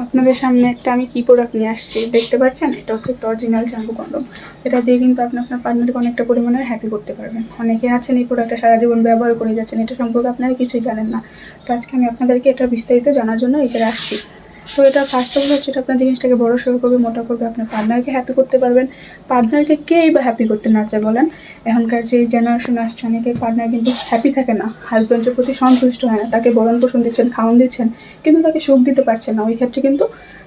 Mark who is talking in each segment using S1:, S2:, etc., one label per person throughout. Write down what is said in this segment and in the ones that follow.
S1: আপনাদের সামনে একটা আমি কি প্রোডাক্ট নিয়ে আসছি দেখতে পাচ্ছেন, এটা হচ্ছে একটা অরিজিনাল শ্যাম্পু কন্ডম। এটা দিয়ে কিন্তু আপনি আপনার পার্টনারকে অনেকটা পরিমাণে হ্যাপি করতে পারবেন। অনেকে আছেন এই প্রোডাক্টটা সারা জীবন ব্যবহার করে যাচ্ছেন, এটা সম্পর্কে আপনারা কিছুই জানেন না। তো আজকে আমি আপনাদেরকে এটা বিস্তারিত জানার জন্য এখানে আসছি। তো এটা ফার্স্ট অফ অল হচ্ছে এটা আপনার জিনিসটাকে বড় সড়ো করবে, মোটা করবে, আপনার পার্টনারকে হ্যাপি করতে পারবেন। পার্টনারকে কেই বা হ্যাপি করতে না চায় বলেন? এখনকার যে জেনারেশন আসছে অনেকে পার্টনার কিন্তু হ্যাপি থাকে না, হাজব্যান্ডের প্রতি সন্তুষ্ট হয় না, তাকে ভরণ পোষণ দিচ্ছেন, খাওয়ান দিচ্ছেন, কিন্তু তাকে সুখ দিতে পারছেন না। ওই ক্ষেত্রে কিন্তু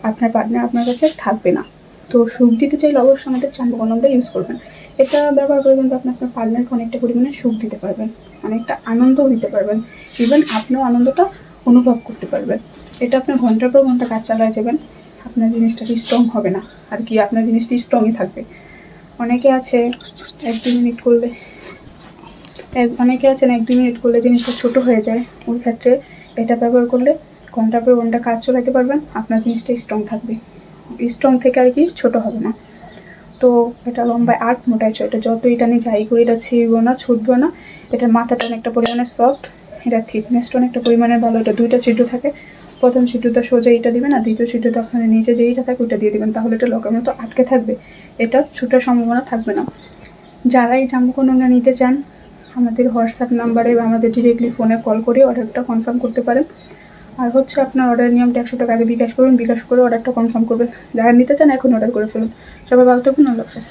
S1: আপনার পার্টনার আপনার কাছে থাকবে না। তো সুখ দিতে চাইলে অবশ্যই আমাদের শ্যাম্পু কন্ডমটা ইউজ করবেন। এটা ব্যবহার করে কিন্তু আপনি আপনার পার্টনারকে অনেকটা পরিমাণে সুখ দিতে পারবেন, অনেকটা আনন্দও দিতে পারবেন, ইভেন আপনিও আনন্দটা অনুভব করতে পারবেন। এটা আপনি ঘন্টার পর ঘন্টা কাজ চালায় যাবেন, আপনার জিনিসটা স্ট্রং হবে না, আর কি আপনার জিনিসটি স্ট্রংই থাকবে। অনেকে আছে 1-2 মিনিট করলে এক দুই মিনিট করলে জিনিসটা ছোটো হয়ে যায়। ওই ক্ষেত্রে এটা ব্যবহার করলে ঘন্টার পর ঘন্টা কাজ চালাতে পারবেন, আপনার জিনিসটা স্ট্রং থাকবে, স্ট্রং থেকে আর কি ছোটো হবে না। তো এটা লম্বায় 8, মোটায় 6। এটা যতই টানি যাই করি এটা ছিঁড়বো না, ছুটবো না। এটার মাথাটা অনেকটা পরিমাণে সফট, এটা থিকনেসটা অনেকটা পরিমাণে ভালো। এটা 2টা ছিদ্র থাকে, প্রথম ছিদ্রটা সোজা এটা দিবেন, আর দ্বিতীয় ছিদ্রটা আপনার নিচে যেইটা থাকে ওইটা দিয়ে দেবেন, তাহলে এটা লকের মতো আটকে থাকবে, এটা ছুটার সম্ভাবনা থাকবে না। যারা এই শ্যাম্পু কন্ডমটা নিতে চান আমাদের হোয়াটসঅ্যাপ নাম্বারে বা আমাদের ডিরেক্টলি ফোনে কল করে অর্ডারটা কনফার্ম করতে পারেন। আর হচ্ছে আপনার অর্ডার নিয়মটা 100 টাকা আগে বিকাশ করবেন, বিকাশ করে অর্ডারটা কনফার্ম করবেন। যারা নিতে চান এখন অর্ডার করে ফেলুন। সবাই ভালো থাকুন, আল্লাহ হাফেজ।